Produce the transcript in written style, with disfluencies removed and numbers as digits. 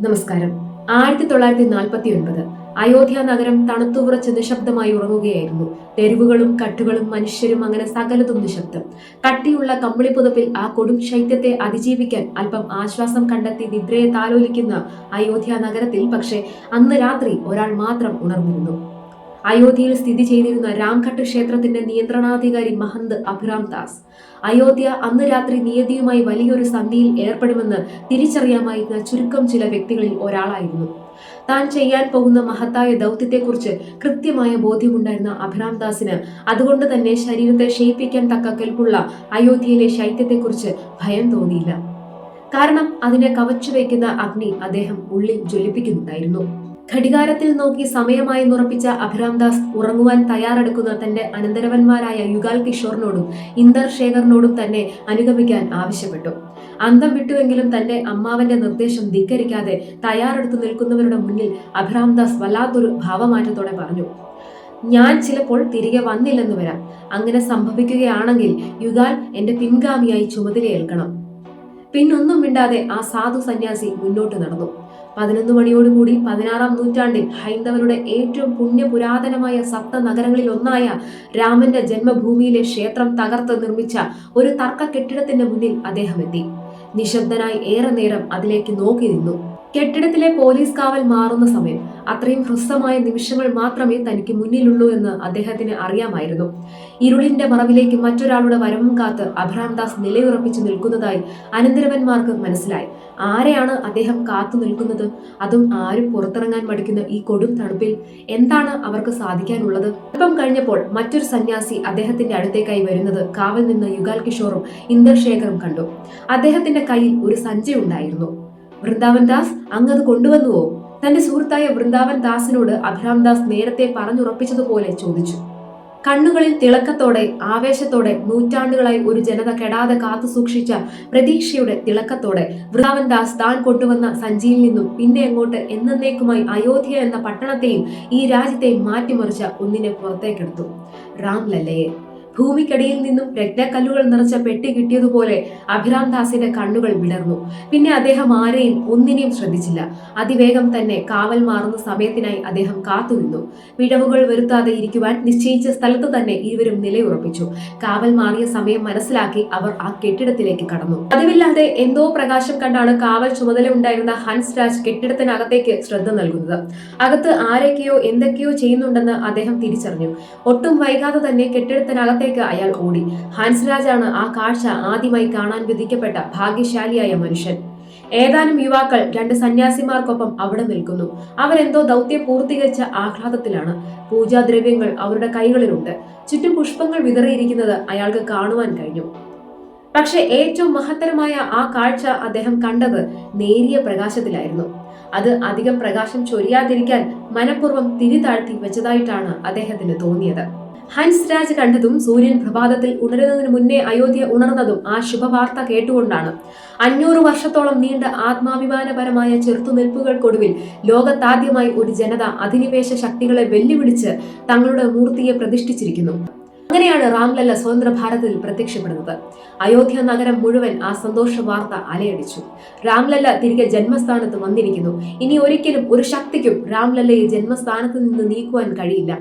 നമസ്കാരം. 1949 അയോധ്യ നഗരം തണുത്തുവിറച്ച് നിശബ്ദമായി ഉറങ്ങുകയായിരുന്നു. തെരുവുകളും കട്ടുകളും മനുഷ്യരും അങ്ങനെ സകലതും നിശബ്ദം. കട്ടിയുള്ള കമ്പിളിപ്പുതപ്പിൽ ആ കൊടും ശൈത്യത്തെ അതിജീവിക്കാൻ അല്പം ആശ്വാസം കണ്ടെത്തി നിദ്രയെ താലോലിക്കുന്ന അയോധ്യ നഗരത്തിൽ പക്ഷേ അന്ന് രാത്രി ഒരാൾ മാത്രം ഉണർന്നിരുന്നു. അയോധ്യയിൽ സ്ഥിതി ചെയ്തിരുന്ന രാംഘട്ട് ക്ഷേത്രത്തിന്റെ നിയന്ത്രണാധികാരി മഹന്ത് അഭിറാം ദാസ്. അയോധ്യ അന്ന് രാത്രി നിയതിയുമായി വലിയൊരു സന്ധിയിൽ ഏർപ്പെടുമെന്ന് തിരിച്ചറിയാമായിരുന്ന ചുരുക്കം ചില വ്യക്തികളിൽ ഒരാളായിരുന്നു. താൻ ചെയ്യാൻ പോകുന്ന മഹത്തായ ദൗത്യത്തെക്കുറിച്ച് കൃത്യമായ ബോധ്യമുണ്ടായിരുന്ന അഭിറാം ദാസിന് അതുകൊണ്ട് തന്നെ ശരീരത്തെ ക്ഷയിപ്പിക്കാൻ തക്ക കെൽപ്പുള്ള അയോധ്യയിലെ ശൈത്യത്തെക്കുറിച്ച് ഭയം തോന്നിയില്ല. കാരണം അതിനെ കവച്ചു വയ്ക്കുന്ന അഗ്നി അദ്ദേഹം ഉള്ളിൽ ജ്വലിപ്പിക്കുന്നുണ്ടായിരുന്നു. ഘടികാരത്തിൽ നോക്കി സമയമായി ഉറപ്പിച്ച അഭിറാം ദാസ് ഉറങ്ങുവാൻ തയ്യാറെടുക്കുന്ന തന്റെ അനന്തരവന്മാരായ യുഗാൽ കിഷോറിനോടും ഇന്ദർ ശേഖറിനോടും തന്നെ അനുഗമിക്കാൻ ആവശ്യപ്പെട്ടു. അന്തം വിട്ടുവെങ്കിലും തന്റെ അമ്മാവന്റെ നിർദ്ദേശം ധിക്കരിക്കാതെ തയ്യാറെടുത്തു നിൽക്കുന്നവരുടെ മുന്നിൽ അഭിറാം ദാസ് വല്ലാത്തൊരു ഭാവമാറ്റത്തോടെ പറഞ്ഞു: "ഞാൻ ചിലപ്പോൾ തിരികെ വന്നില്ലെന്ന് വരാം. അങ്ങനെ സംഭവിക്കുകയാണെങ്കിൽ യുഗാൽ എന്റെ പിൻഗാമിയായി ചുമതലയേൽക്കണം." പിന്നൊന്നും മിണ്ടാതെ ആ സാധു സന്യാസി മുന്നോട്ട് നടന്നു. 11 മണിയോടുകൂടി 16-ാം നൂറ്റാണ്ടിൽ ഹൈന്ദവരുടെ ഏറ്റവും പുണ്യപുരാതനമായ സപ്ത നഗരങ്ങളിൽ ഒന്നായ രാമന്റെ ജന്മഭൂമിയിലെ ക്ഷേത്രം തകർത്ത് നിർമ്മിച്ച ഒരു തർക്ക കെട്ടിടത്തിന്റെ മുന്നിൽ അദ്ദേഹം എത്തി. നിശബ്ദനായി ഏറെ നേരം അതിലേക്ക് നോക്കി നിന്നു. കെട്ടിടത്തിലെ പോലീസ് കാവൽ മാറുന്ന സമയം. അത്രയും ഹ്രസ്വമായ നിമിഷങ്ങൾ മാത്രമേ തനിക്ക് മുന്നിലുള്ളൂ എന്ന് അദ്ദേഹത്തിന് അറിയാമായിരുന്നു. ഇരുളിന്റെ മറവിലേക്ക് മറ്റൊരാളുടെ വരവും കാത്ത് അഭിറാം ദാസ് നിലയുറപ്പിച്ചു നിൽക്കുന്നതായി അനന്തരവന്മാർക്ക് മനസ്സിലായി. ആരെയാണ് അദ്ദേഹം കാത്തു നിൽക്കുന്നത്? അതും ആരും പുറത്തിറങ്ങാൻ മടിക്കുന്ന ഈ കൊടും തണുപ്പിൽ. എന്താണ് അവർക്ക് സാധിക്കാനുള്ളത്? അല്പം കഴിഞ്ഞപ്പോൾ മറ്റൊരു സന്യാസി അദ്ദേഹത്തിന്റെ അടുത്തേക്കായി വരുന്നത് കാവൽ നിന്ന് യുഗാൽ കിഷോറും ഇന്ദർ ശേഖറും കണ്ടു. അദ്ദേഹത്തിന്റെ കയ്യിൽ ഒരു സഞ്ചി ഉണ്ടായിരുന്നു. വൃന്ദാവൻ ദാസ്, അങ്ങത് കൊണ്ടുവന്നുവോ? തന്റെ സുഹൃത്തായ വൃന്ദാവൻ ദാസിനോട് അഭിറാം ദാസ് നേരത്തെ പറഞ്ഞുറപ്പിച്ചതുപോലെ ചോദിച്ചു. കണ്ണുകളിൽ തിളക്കത്തോടെ, ആവേശത്തോടെ, നൂറ്റാണ്ടുകളായി ഒരു ജനത കെടാതെ കാത്തു സൂക്ഷിച്ച പ്രതീക്ഷയുടെ തിളക്കത്തോടെ വൃന്ദാവൻ ദാസ് താൻ കൊണ്ടുവന്ന സഞ്ചിയിൽ നിന്നും പിന്നെ അങ്ങോട്ട് എന്നേക്കുമായി അയോധ്യ എന്ന പട്ടണത്തെയും ഈ രാജ്യത്തെയും മാറ്റിമറിച്ച ഒന്നിനെ പുറത്തേക്കെടുത്തു: രാംലല്ലയെ. ഭൂമിക്കടിയിൽ നിന്നും രത്നക്കല്ലുകൾ നിറച്ച പെട്ടി കിട്ടിയതുപോലെ അഭിറാം ദാസിന്റെ കണ്ണുകൾ വിടർന്നു. പിന്നെ അദ്ദേഹം ആരെയും ഒന്നിനെയും ശ്രദ്ധിച്ചില്ല. അതിവേഗം തന്നെ കാവൽ മാറുന്ന സമയത്തിനായി അദ്ദേഹം കാത്തുനിന്നു. പിഴവുകൾ വരുത്താതെ ഇരിക്കുവാൻ നിശ്ചയിച്ച സ്ഥലത്ത് തന്നെ ഇരുവരും നിലയുറപ്പിച്ചു. കാവൽ മാറിയ സമയം മനസ്സിലാക്കി അവർ ആ കെട്ടിടത്തിലേക്ക് കടന്നു. പതിവില്ലാതെ എന്തോ പ്രകാശം കണ്ടാണ് കാവൽ ചുമതല ഉണ്ടായിരുന്ന ഹൻസ് രാജ് കെട്ടിടത്തിനകത്തേക്ക് ശ്രദ്ധ നൽകുന്നത്. അകത്ത് ആരൊക്കെയോ എന്തൊക്കെയോ ചെയ്യുന്നുണ്ടെന്ന് അദ്ദേഹം തിരിച്ചറിഞ്ഞു. ഒട്ടും വൈകാതെ തന്നെ കെട്ടിടത്തിനകത്ത് അയാൾ ഓടി. ഹൻസ് രാജാണ് ആ കാഴ്ച ആദ്യമായി കാണാൻ വിധിക്കപ്പെട്ട ഭാഗ്യശാലിയായ മനുഷ്യൻ. ഏതാനും യുവാക്കൾ 2 സന്യാസിമാർക്കൊപ്പം അവിടെ നിൽക്കുന്നു. അവരെന്തോ ദൗത്യം പൂർത്തീകരിച്ച ആഹ്ലാദത്തിലാണ്. പൂജാദ്രവ്യങ്ങൾ അവരുടെ കൈകളിലുണ്ട്. ചുറ്റും പുഷ്പങ്ങൾ വിതറിയിരിക്കുന്നത് അയാൾക്ക് കാണുവാൻ കഴിഞ്ഞു. പക്ഷെ ഏറ്റവും മഹത്തരമായ ആ കാഴ്ച അദ്ദേഹം കണ്ടത് നേരിയ പ്രകാശത്തിലായിരുന്നു. അത് അധികം പ്രകാശം ചൊരിയാതിരിക്കാൻ മനഃപൂർവ്വം തിരിതാഴ്ത്തി വെച്ചതായിട്ടാണ് അദ്ദേഹത്തിന് തോന്നിയത്. ഹൻസ് രാജ് കണ്ടതും സൂര്യൻ പ്രഭാതത്തിൽ ഉണരുന്നതിന് മുന്നേ അയോധ്യ ഉണർന്നതും ആ ശുഭവാർത്ത കേട്ടുകൊണ്ടാണ്. 500 വർഷത്തോളം നീണ്ട ആത്മാഭിമാനപരമായ ചെറുത്തുനിൽപ്പുകൾക്കൊടുവിൽ ലോകത്താദ്യമായി ഒരു ജനത അധിനിവേശ ശക്തികളെ വെല്ലുവിളിച്ച് തങ്ങളുടെ മൂർത്തിയെ പ്രതിഷ്ഠിച്ചിരിക്കുന്നു. അങ്ങനെയാണ് രാംലല്ല സ്വതന്ത്ര ഭാരതത്തിൽ പ്രത്യക്ഷപ്പെടുന്നത്. അയോധ്യ നഗരം മുഴുവൻ ആ സന്തോഷ വാർത്ത അലയടിച്ചു. രാംലല്ല തിരികെ ജന്മസ്ഥാനത്ത് വന്നിരിക്കുന്നു. ഇനി ഒരിക്കലും ഒരു ശക്തിക്കും രാംലല്ലയെ ജന്മസ്ഥാനത്ത് നിന്ന് നീക്കുവാൻ കഴിയില്ല.